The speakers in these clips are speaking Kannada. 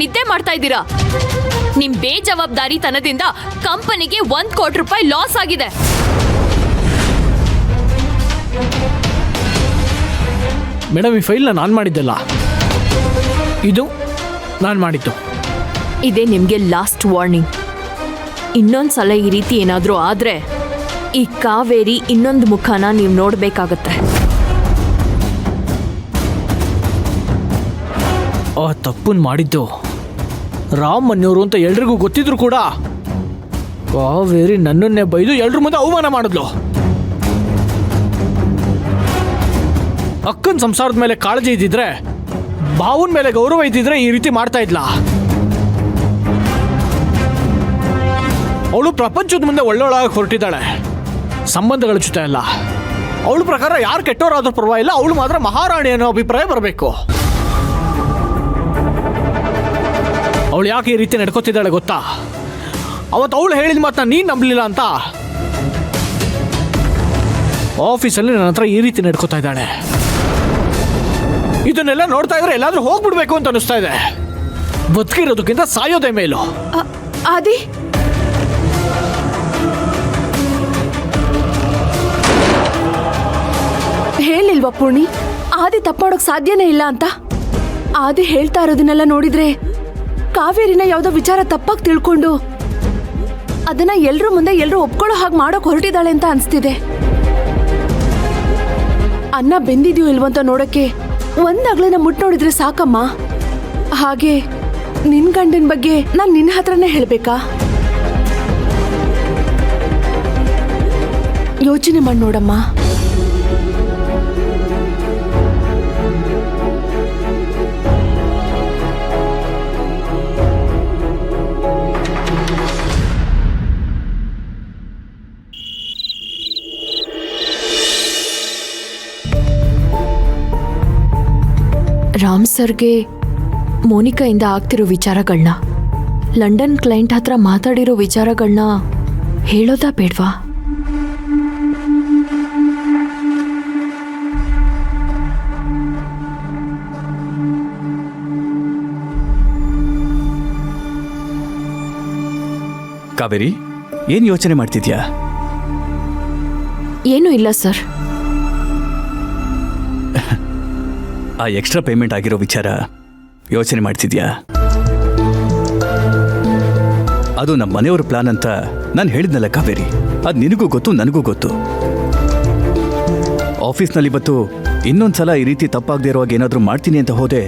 ನಿದ್ದೆ ಮಾಡ್ತಾ ಇದ್ದೀರಾ? ನಿಮ್ ಬೇಜವಾಬ್ದಾರಿತನದಿಂದ ಕಂಪನಿಗೆ 1 ಕೋಟಿ ರೂಪಾಯಿ ಲಾಸ್ ಆಗಿದೆ. ಮೇಡಮ್, ಈ ಫೈಲ್ನ ನಾನು ಮಾಡಿದ್ದಲ್ಲ, ಇದು ನಾನು ಮಾಡಿದ್ದು. ಇದೇ ನಿಮ್ಗೆ ಲಾಸ್ಟ್ ವಾರ್ನಿಂಗ್. ಇನ್ನೊಂದ್ಸಲ ಈ ರೀತಿ ಏನಾದ್ರೂ ಆದ್ರೆ ಈ ಕಾವೇರಿ ಇನ್ನೊಂದು ಮುಖನ ನೀವು ನೋಡ್ಬೇಕಾಗತ್ತೆ. ಆ ತಪ್ಪನ್ನು ಮಾಡಿದ್ದು ರಾಮ್ ಮನೆಯವರು ಅಂತ ಎಲ್ರಿಗೂ ಗೊತ್ತಿದ್ರು ಕೂಡ ಕಾವೇರಿ ನನ್ನನ್ನೇ ಬೈದು ಎಲ್ರ ಮುಂದೆ ಅವಮಾನ ಮಾಡಿದ್ಲು. ಅಕ್ಕನ ಸಂಸಾರದ ಮೇಲೆ ಕಾಳಜಿ ಇದ್ದಿದ್ರೆ, ಬಾವನ ಮೇಲೆ ಗೌರವ ಇದ್ದಿದ್ರೆ ಈ ರೀತಿ ಮಾಡ್ತಾ ಇದ್ಲಾ? ಅವಳು ಪ್ರಪಂಚದ ಮುಂದೆ ಒಳ್ಳೊಳಗೆ ಹೊರಟಿದ್ದಾಳೆ, ಸಂಬಂಧಗಳ ಜೊತೆ ಅಲ್ಲ. ಅವಳ ಪ್ರಕಾರ ಯಾರು ಕೆಟ್ಟವರಾದ್ರೂ ಪರವಾಗಿಲ್ಲ, ಅವಳು ಮಾತ್ರ ಮಹಾರಾಣಿ ಅನ್ನೋ ಅಭಿಪ್ರಾಯ ಬರಬೇಕು. ಅವಳು ಯಾಕೆ ಈ ರೀತಿ ನಡ್ಕೋತಿದ್ದಾಳೆ ಗೊತ್ತಾ? ಅವತ್ತು ಅವಳು ಹೇಳಿದ ಮಾತನ್ನ ನೀನು ನಂಬಲಿಲ್ಲ ಅಂತ ಆಫೀಸಲ್ಲಿ ನನ್ನ ಹತ್ರ ಈ ರೀತಿ ನಡ್ಕೋತಾ ಇದ್ದಾಳೆ. ಇದನ್ನೆಲ್ಲ ನೋಡ್ತಾ ಇದ್ರೆ ಎಲ್ಲಾದ್ರೂ ಹೋಗ್ಬಿಡ್ಬೇಕು ಅಂತ ಅನಿಸ್ತಾ ಇದೆ. ಬದುಕಿರೋದಕ್ಕಿಂತ ಸಾಯೋದೇ ಮೇಲು. ಆದಿ, ಹೇಳಿಲ್ವಾ ಪೂರ್ಣಿ ಆದಿ ತಪ್ಪಾಡೋಕ್ ಸಾಧ್ಯನೇ ಇಲ್ಲ ಅಂತ? ಆದಿ ಹೇಳ್ತಾ ಇರೋದನ್ನೆಲ್ಲ ನೋಡಿದ್ರೆ ಕಾವೇರಿನ ಯಾವ್ದೋ ವಿಚಾರ ತಪ್ಪಾಗಿ ತಿಳ್ಕೊಂಡು ಅದನ್ನ ಎಲ್ರ ಮುಂದೆ ಎಲ್ರು ಒಪ್ಕೊಳ್ಳೋ ಹಾಗೆ ಮಾಡೋಕ್ ಹೊರಟಿದ್ದಾಳೆ ಅಂತ ಅನ್ಸ್ತಿದೆ. ಅನ್ನ ಬೆಂದಿದ್ಯೋ ಇಲ್ವಂತ ನೋಡಕ್ಕೆ ಒಂದಾಗ್ಲೇನ ಮುಟ್ ನೋಡಿದ್ರೆ ಸಾಕಮ್ಮ. ಹಾಗೆ ನಿನ್ ಗಂಡನ ಬಗ್ಗೆ ನಾನ್ ನಿನ್ನ ಹತ್ರನೇ ಹೇಳ್ಬೇಕಾ? ಯೋಚನೆ ಮಾಡಿ ನೋಡಮ್ಮ. ರಾಮ್ ಸರ್ಗೆ ಮೋನಿಕಾಯಿಂದ ಆಗ್ತಿರೋ ವಿಚಾರಗಳನ್ನ, ಲಂಡನ್ ಕ್ಲೈಂಟ್ ಹತ್ರ ಮಾತಾಡಿರೋ ವಿಚಾರಗಳನ್ನ ಹೇಳೋದಾ ಬೇಡ್ವಾ? ಕಾವೇರಿ, ಏನ್ ಯೋಚನೆ ಮಾಡ್ತಿದ್ಯಾ? ಏನೂ ಇಲ್ಲ ಸರ್. ಆ ಎಕ್ಸ್ಟ್ರಾ ಪೇಮೆಂಟ್ ಆಗಿರೋ ವಿಚಾರ ಯೋಚನೆ ಮಾಡ್ತಿದ್ಯಾ? ಅದು ನಮ್ಮ ಮನೆಯವ್ರ ಪ್ಲಾನ್ ಅಂತ ನಾನು ಹೇಳಿದ್ನಲ್ಲ ಕಾವೇರಿ. ಅದು ನಿನಗೂ ಗೊತ್ತು, ನನಗೂ ಗೊತ್ತು. ಆಫೀಸ್ನಲ್ಲಿ ಇವತ್ತು ಇನ್ನೊಂದ್ಸಲ ಈ ರೀತಿ ತಪ್ಪಾಗದೇ ಇರುವಾಗ ಏನಾದರೂ ಮಾಡ್ತೀನಿ ಅಂತ ಹೋದೆ,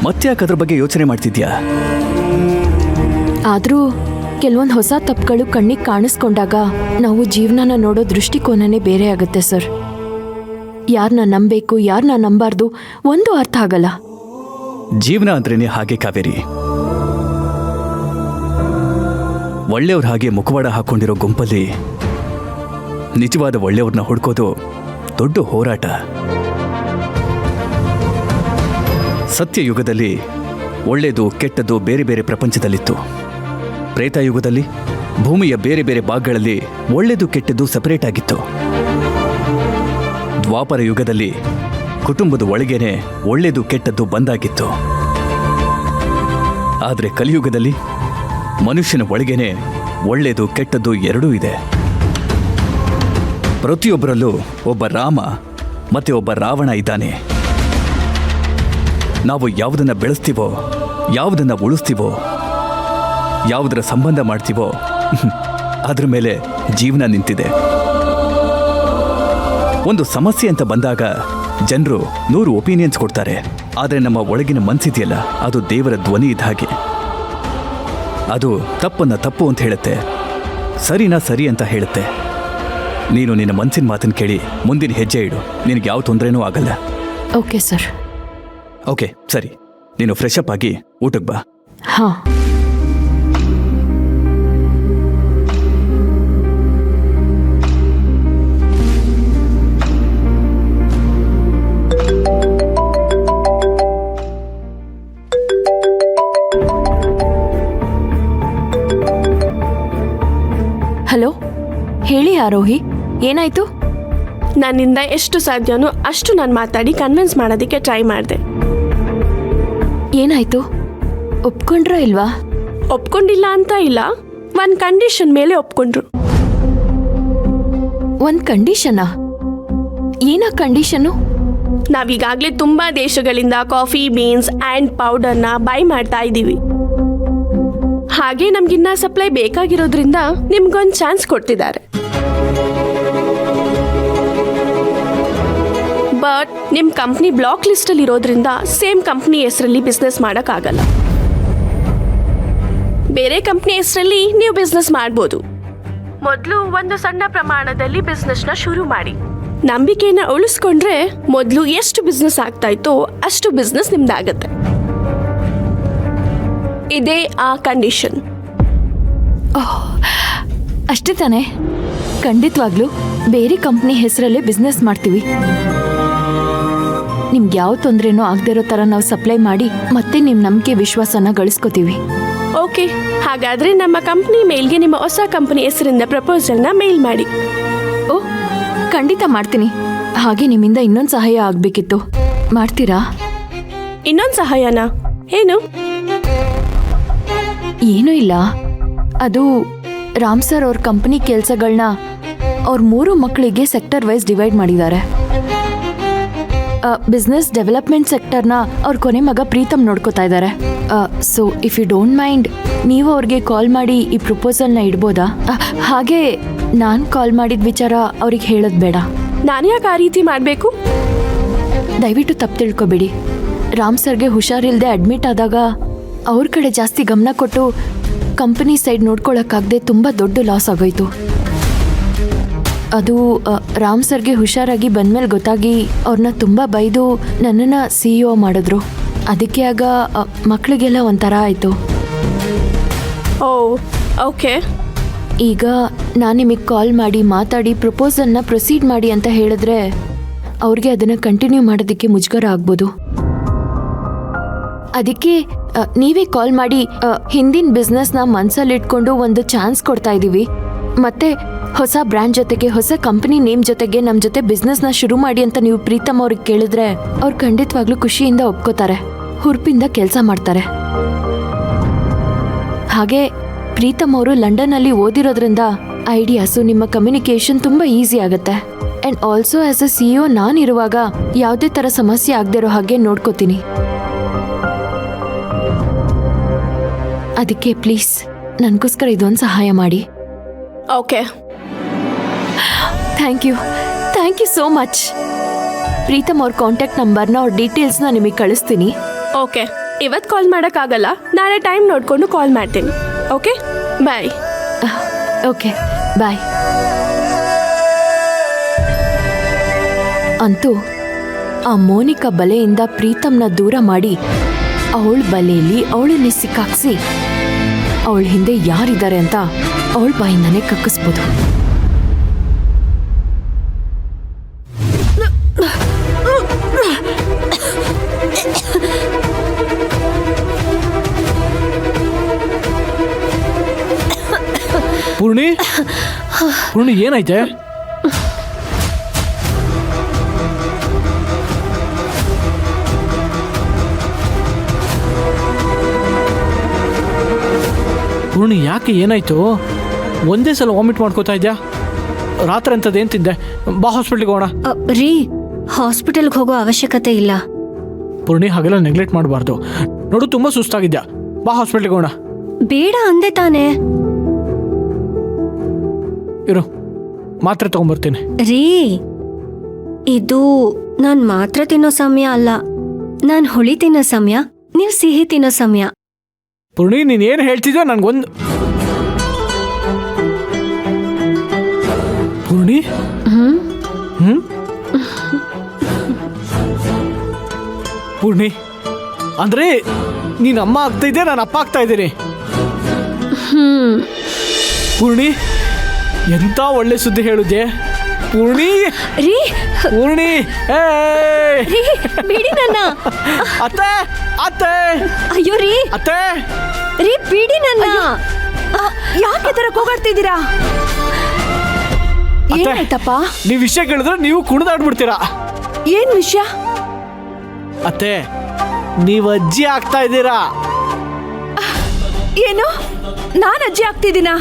ಮತ್ತೆ ಯಾಕೆ ಅದ್ರ ಬಗ್ಗೆ ಯೋಚನೆ ಮಾಡ್ತಿದ್ಯಾ? ಆದರೂ ಕೆಲವೊಂದು ಹೊಸ ತಪ್ಪುಗಳು ಕಣ್ಣಿಗೆ ಕಾಣಿಸ್ಕೊಂಡಾಗ ನಾವು ಜೀವನನ ನೋಡೋ ದೃಷ್ಟಿಕೋನನೇ ಬೇರೆ ಆಗುತ್ತೆ ಸರ್. ಯಾರನ್ನ ನಂಬಬೇಕು, ಯಾರನ್ನ ನಂಬಾರ್ದು ಒಂದು ಅರ್ಥ ಆಗಲ್ಲ. ಜೀವನ ಅಂದ್ರೇನೆ ಹಾಗೆ ಕಾವೇರಿ. ಒಳ್ಳೆಯವ್ರ ಹಾಗೆ ಮುಖವಾಡ ಹಾಕೊಂಡಿರೋ ಗುಂಪಲ್ಲಿ ನಿಜವಾದ ಒಳ್ಳೆಯವ್ರನ್ನ ಹುಡ್ಕೋದು ದೊಡ್ಡ ಹೋರಾಟ. ಸತ್ಯಯುಗದಲ್ಲಿ ಒಳ್ಳೆಯದು ಕೆಟ್ಟದ್ದು ಬೇರೆ ಬೇರೆ ಪ್ರಪಂಚದಲ್ಲಿತ್ತು. ತ್ರೇತಾಯುಗದಲ್ಲಿ ಭೂಮಿಯ ಬೇರೆ ಬೇರೆ ಭಾಗಗಳಲ್ಲಿ ಒಳ್ಳೆಯದು ಕೆಟ್ಟದ್ದು ಸಪರೇಟ್ ಆಗಿತ್ತು. ದ್ವಾಪರ ಯುಗದಲ್ಲಿ ಕುಟುಂಬದ ಒಳಗೇನೆ ಒಳ್ಳೆಯದು ಕೆಟ್ಟದ್ದು ಬಂದಾಗಿತ್ತು. ಆದರೆ ಕಲಿಯುಗದಲ್ಲಿ ಮನುಷ್ಯನ ಒಳಗೇನೆ ಒಳ್ಳೆಯದು ಕೆಟ್ಟದ್ದು ಎರಡೂ ಇದೆ. ಪ್ರತಿಯೊಬ್ಬರಲ್ಲೂ ಒಬ್ಬ ರಾಮ ಮತ್ತೆ ಒಬ್ಬ ರಾವಣ ಇದ್ದಾನೆ. ನಾವು ಯಾವುದನ್ನ ಬೆಳೆಸ್ತೀವೋ, ಯಾವುದನ್ನ ಉಳಿಸ್ತೀವೋ, ಯಾವುದರ ಸಂಬಂಧ ಮಾಡ್ತೀವೋ ಅದ್ರ ಮೇಲೆ ಜೀವನ ನಿಂತಿದೆ. ಒಂದು ಸಮಸ್ಯೆ ಅಂತ ಬಂದಾಗ ಜನರು 100 ಒಪಿನಿಯನ್ಸ್ ಕೊಡ್ತಾರೆ. ಆದರೆ ನಮ್ಮ ಒಳಗಿನ ಮನಸ್ಸಿದೆಯಲ್ಲ, ಅದು ದೇವರ ಧ್ವನಿ ಇದ್ದ ಹಾಗೆ. ಅದು ತಪ್ಪನ್ನ ತಪ್ಪು ಅಂತ ಹೇಳುತ್ತೆ, ಸರಿನಾ ಸರಿ ಅಂತ ಹೇಳುತ್ತೆ. ನೀನು ನಿನ್ನ ಮನಸ್ಸಿನ ಮಾತನ್ನು ಕೇಳಿ ಮುಂದಿನ ಹೆಜ್ಜೆ ಇಡು, ನಿನಗೆ ಯಾವ ತೊಂದರೆನೂ ಆಗಲ್ಲ. Okay sir. ಓಕೆ ಸರಿ, ನೀನು ಫ್ರೆಶ್ ಅಪ್ ಆಗಿ ಊಟಕ್ಕೆ ಬಾ. ಹಾಂ. ಹಲೋ, ಹೇಳಿ ಆರೋಹಿ, ಏನಾಯ್ತು? ನನ್ನಿಂದ ಎಷ್ಟು ಸಾಧ್ಯನೋ ಅಷ್ಟು ನಾನು ಮಾತಾಡಿ ಕನ್ವಿನ್ಸ್ ಮಾಡೋದಕ್ಕೆ ಟ್ರೈ ಮಾಡಿದೆ. ಏನಾಯ್ತು? ಒಪ್ಕೊಂಡ್ರ ಇಲ್ವಾ? ಒಪ್ಕೊಂಡಿಲ್ಲ ಅಂತ ಇಲ್ಲ, ಒಂದು ಕಂಡೀಷನ್ ಮೇಲೆ ಒಪ್ಕೊಂಡ್ರು. ಒಂದ್ ಕಂಡೀಷನಾ? ಏನ ಕಂಡೀಷನು? ನಾವೀಗಾಗಲೇ ತುಂಬಾ ದೇಶಗಳಿಂದ ಕಾಫಿ ಬೀನ್ಸ್ ಆ್ಯಂಡ್ ಪೌಡರ್ನ ಬೈ ಮಾಡ್ತಾ ಇದ್ದೀವಿ. ಹಾಗೆ ನಮ್ಗಿನ್ನ ಸಪ್ಲೈ ಬೇಕಾಗಿರೋದ್ರಿಂದ ನಿಮ್ಗೊಂದು ಚಾನ್ಸ್ ಕೊಡ್ತಿದ್ದಾರೆ. ಬಟ್ ನಿಮ್ಮ ಕಂಪ್ನಿ ಬ್ಲಾಕ್ ಲಿಸ್ಟಲ್ಲಿ ಇರೋದ್ರಿಂದ ಸೇಮ್ ಕಂಪ್ನಿ ಹೆಸರಲ್ಲಿ ಬಿಸ್ನೆಸ್ ಮಾಡೋಕ್ಕಾಗಲ್ಲ. ಬೇರೆ ಕಂಪ್ನಿ ಹೆಸರಲ್ಲಿ ನೀವು ಬಿಸ್ನೆಸ್ ಮಾಡ್ಬೋದು. ಮೊದಲು ಒಂದು ಸಣ್ಣ ಪ್ರಮಾಣದಲ್ಲಿ ಬಿಸ್ನೆಸ್ನ ಶುರು ಮಾಡಿ. ನಂಬಿಕೆನ ಉಳಿಸ್ಕೊಂಡ್ರೆ ಮೊದಲು ಎಷ್ಟು ಬಿಸ್ನೆಸ್ ಆಗ್ತಾ ಇತ್ತೋ ಅಷ್ಟು ಬಿಸ್ನೆಸ್ ನಿಮ್ದಾಗತ್ತೆ. ಇದೇ ಆ ಕಂಡೀಷನ್. ಅಷ್ಟೇ ತಾನೇ? ಖಂಡಿತವಾಗ್ಲೂ ಬೇರೆ ಕಂಪ್ನಿ ಹೆಸರಲ್ಲೇ ಬಿಸ್ನೆಸ್ ಮಾಡ್ತೀವಿ. ನಿಮ್ಗೆ ಯಾವ ತೊಂದರೆನೂ ಆಗದೆ ಇರೋ ಥರ ನಾವು ಸಪ್ಲೈ ಮಾಡಿ ಮತ್ತೆ ನಿಮ್ಮ ನಂಬಿಕೆ ವಿಶ್ವಾಸನ ಗಳಿಸ್ಕೋತೀವಿ. ಓಕೆ, ಹಾಗಾದ್ರೆ ನಮ್ಮ ಕಂಪ್ನಿ ಮೇಲ್ಗೆ ನಿಮ್ಮ ಹೊಸ ಕಂಪನಿ ಹೆಸರಿಂದ ಪ್ರಪೋಸಲ್ನ ಮೇಲ್ ಮಾಡಿ. ಓ, ಖಂಡಿತ ಮಾಡ್ತೀನಿ. ಹಾಗೆ ನಿಮ್ಮಿಂದ ಇನ್ನೊಂದು ಸಹಾಯ ಆಗಬೇಕಿತ್ತು. ಮಾಡ್ತೀರಾ? ಇನ್ನೊಂದು ಸಹಾಯನಾ? ಏನು? ಏನೂ ಇಲ್ಲ. ಅದು ರಾಮ್ ಸರ್ ಅವ್ರ ಕಂಪನಿ ಕೆಲಸಗಳನ್ನ ಅವ್ರ 3 ಮಕ್ಕಳಿಗೆ ಸೆಕ್ಟರ್ ವೈಸ್ ಡಿವೈಡ್ ಮಾಡಿದ್ದಾರೆ. ಬಿಸ್ನೆಸ್ ಡೆವಲಪ್ಮೆಂಟ್ ಸೆಕ್ಟರ್ನ ಅವ್ರ ಕೊನೆ ಮಗ ಪ್ರೀತಮ್ ನೋಡ್ಕೋತಾ ಇದ್ದಾರೆ. So if you don't mind, ನೀವು ಅವ್ರಿಗೆ ಕಾಲ್ ಮಾಡಿ ಈ ಪ್ರಪೋಸಲ್ನ ಇಡ್ಬೋದಾ? ಹಾಗೆ ನಾನು ಕಾಲ್ ಮಾಡಿದ ವಿಚಾರ ಅವ್ರಿಗೆ ಹೇಳೋದು ಬೇಡ. ನಾನು ಯಾಕೆ ಆ ರೀತಿ ಮಾಡಬೇಕು? ದಯವಿಟ್ಟು ತಪ್ಪು ತಿಳ್ಕೊಬೇಡಿ. ರಾಮ್ ಸರ್ಗೆ ಹುಷಾರಿಲ್ಲದೆ ಅಡ್ಮಿಟ್ ಆದಾಗ ಅವ್ರ ಕಡೆ ಜಾಸ್ತಿ ಗಮನ ಕೊಟ್ಟು ಕಂಪನಿ ಸೈಡ್ ನೋಡ್ಕೊಳಕ್ಕಾಗದೆ ತುಂಬ ದೊಡ್ಡ ಲಾಸ್ ಆಗೋಯ್ತು. ಅದು ರಾಮ್ ಸರ್ಗೆ ಹುಷಾರಾಗಿ ಬಂದ್ಮೇಲೆ ಗೊತ್ತಾಗಿ ಅವ್ರನ್ನ ತುಂಬ ಬೈದು ನನ್ನನ್ನು CEO ಮಾಡಿದ್ರು. ಅದಕ್ಕೆ ಆಗ ಮಕ್ಕಳಿಗೆಲ್ಲ ಒಂಥರ ಆಯಿತು. ಓ, ಓಕೆ. ಈಗ ನಾನು ನಿಮಗೆ ಕಾಲ್ ಮಾಡಿ ಮಾತಾಡಿ ಪ್ರಪೋಸಲ್ನ ಪ್ರೊಸೀಡ್ ಮಾಡಿ ಅಂತ ಹೇಳಿದ್ರೆ ಅವ್ರಿಗೆ ಅದನ್ನು ಕಂಟಿನ್ಯೂ ಮಾಡೋದಕ್ಕೆ ಮುಜುಗರ ಆಗ್ಬೋದು. ಅದಕ್ಕೆ ನೀವೇ ಕಾಲ್ ಮಾಡಿ ಹಿಂದಿನ ಬಿಸ್ನೆಸ್ನ ಮನಸ್ಸಲ್ಲಿಟ್ಕೊಂಡು ಒಂದು ಚಾನ್ಸ್ ಕೊಡ್ತಾ ಇದ್ದೀವಿ, ಮತ್ತೆ ಹೊಸ ಬ್ರ್ಯಾಂಡ್ ಜೊತೆಗೆ ಹೊಸ ಕಂಪನಿ ನೇಮ್ ಜೊತೆಗೆ ನಮ್ಮ ಜೊತೆ ಬಿಸ್ನೆಸ್ನ ಶುರು ಮಾಡಿ ಅಂತ ನೀವು ಪ್ರೀತಮ್ ಅವ್ರಿಗೆ ಕೇಳಿದ್ರೆ ಅವ್ರು ಖಂಡಿತವಾಗ್ಲೂ ಖುಷಿಯಿಂದ ಒಪ್ಕೋತಾರೆ, ಹುರುಪಿಂದ ಕೆಲಸ ಮಾಡ್ತಾರೆ. ಹಾಗೆ ಪ್ರೀತಮ್ ಅವರು ಲಂಡನ್ನಲ್ಲಿ ಓದಿರೋದ್ರಿಂದ ಐಡಿಯಾಸು ನಿಮ್ಮ ಕಮ್ಯುನಿಕೇಶನ್ ತುಂಬ ಈಸಿ ಆಗುತ್ತೆ. And also as a CEO ನಾನಿರುವಾಗ ಯಾವುದೇ ಥರ ಸಮಸ್ಯೆ ಆಗದೆ ಇರೋ ಹಾಗೆ ನೋಡ್ಕೋತೀನಿ. ಅದಕ್ಕೆ ಪ್ಲೀಸ್ ನನಗೋಸ್ಕರ ಇದೊಂದು ಸಹಾಯ ಮಾಡಿ. Okay. Thank you so much. Preetham ಅವ್ರ ಕಾಂಟ್ಯಾಕ್ಟ್ ನಂಬರ್ನ ಅವ್ರ ಡೀಟೇಲ್ಸ್ನ ನಿಮಗೆ ಕಳಿಸ್ತೀನಿ. ಓಕೆ, ಇವತ್ತು ಕಾಲ್ ಮಾಡೋಕ್ಕಾಗಲ್ಲ, ನಾಳೆ ಟೈಮ್ ನೋಡಿಕೊಂಡು ಕಾಲ್ ಮಾಡ್ತೀನಿ. ಓಕೆ, ಬಾಯ್. ಓಕೆ, ಬಾಯ್. ಅಂತೂ ಆ ಮೋನಿಕಾ ಬಲೆಯಿಂದ ಪ್ರೀತಮ್ನ ದೂರ ಮಾಡಿ ಅವಳ ಬಲೆಯಲ್ಲಿ ಅವಳನ್ನೇ ಸಿಕ್ಕಾಕ್ಸಿ ಅವಳ ಹಿಂದೆ ಯಾರಿದ್ದಾರೆ ಅಂತ ಅವಳ ಬಾಯಿಂದನೇ ಕಕ್ಕಿಸ್ಬೋದು. ಪೂರ್ಣಿ ಏನಾಯ್ತೆ? ಪೂರ್ಣಿ ಯಾಕೆ ಏನಾಯ್ತು? ಒಂದೇ ಸಲ ವಾಮಿಟ್ ಮಾಡ್ಕೋತಾ ಇದ್ಯಾ? ರಾತ್ರಿ ಅಂತದ್ದು ಏನು ತಿಂದೆ? ಬಾ ಹಾಸ್ಪಿಟ್ಲಿಗೆ ಹೋಗೋಣ. ರೀ, ಹಾಸ್ಪಿಟಲ್ಗೆ ಹೋಗೋ ಅವಶ್ಯಕತೆ ಇಲ್ಲ. ಪೂರ್ಣಿ, ಹಾಗೆಲ್ಲ ನೆಗ್ಲೆಕ್ಟ್ ಮಾಡಬಾರ್ದು. ನೋಡು, ತುಂಬ ಸುಸ್ತಾಗಿದ್ಯಾ, ಬಾ ಹಾಸ್ಪಿಟ್ಲಿಗೆ ಹೋಗೋಣ. ಬೇಡ ಅಂದೆ ತಾನೆ. ಇರು, ಮಾತ್ರೆ ತಗೊಂಬರ್ತೀನಿ. ರೀ, ಇದು ನಾನು ಮಾತ್ರ ತಿನ್ನೋ ಸಮಯ ಅಲ್ಲ, ನಾನು ಹುಳಿ ತಿನ್ನೋ ಸಮಯ, ನೀವು ಸಿಹಿ ತಿನ್ನೋ ಸಮಯ. ಪೂರ್ಣಿ, ನೀನೇನು ಹೇಳ್ತಿದ್ಯೋ ನನಗೊಂದು. ಪೂರ್ಣಿ, ಪೂರ್ಣಿ, ಅಂದ್ರೆ ನೀನ್ ಅಮ್ಮ ಆಗ್ತಾ ಇದ್ದೆ, ನಾನು ಅಪ್ಪ ಆಗ್ತಾ ಇದ್ದೀನಿ. ಪೂರ್ಣಿ, ಎಂತ ಒಳ್ಳೆ ಸುದ್ದಿ ಹೇಳಿದ್ದೆ ಪೂರ್ಣಿ. ರೀ, ಪೂರ್ಣಿ, ರೀ, ಬಿಡಿ ನನ್ನ. ಅತ್ತೆ, ಅತ್ತೆ, ಅಯ್ಯೋ ರೀ, ಅತ್ತೆ, ರೀ, ಬಿಡಿ ನನ್ನ. ಯಾಕೆ ತರ ಕೂಗಾಡ್ತಿದ್ದೀರಾ? ಏನಾಯ್ತಪ್ಪ? ನೀವ್ ವಿಷಯ ಕೇಳಿದ್ರೆ ನೀವು ಕುಣಿದಾಡ್ಬಿಡ್ತೀರಾ. ಏನ್ ವಿಷಯ? ಅತ್ತೆ, ನೀವು ಅಜ್ಜಿ ಆಗ್ತಾ ಇದ್ದೀರಾ. ಏನು? ನಾನು ಅಜ್ಜಿ ಆಗ್ತಿದ್ದೀನಾ?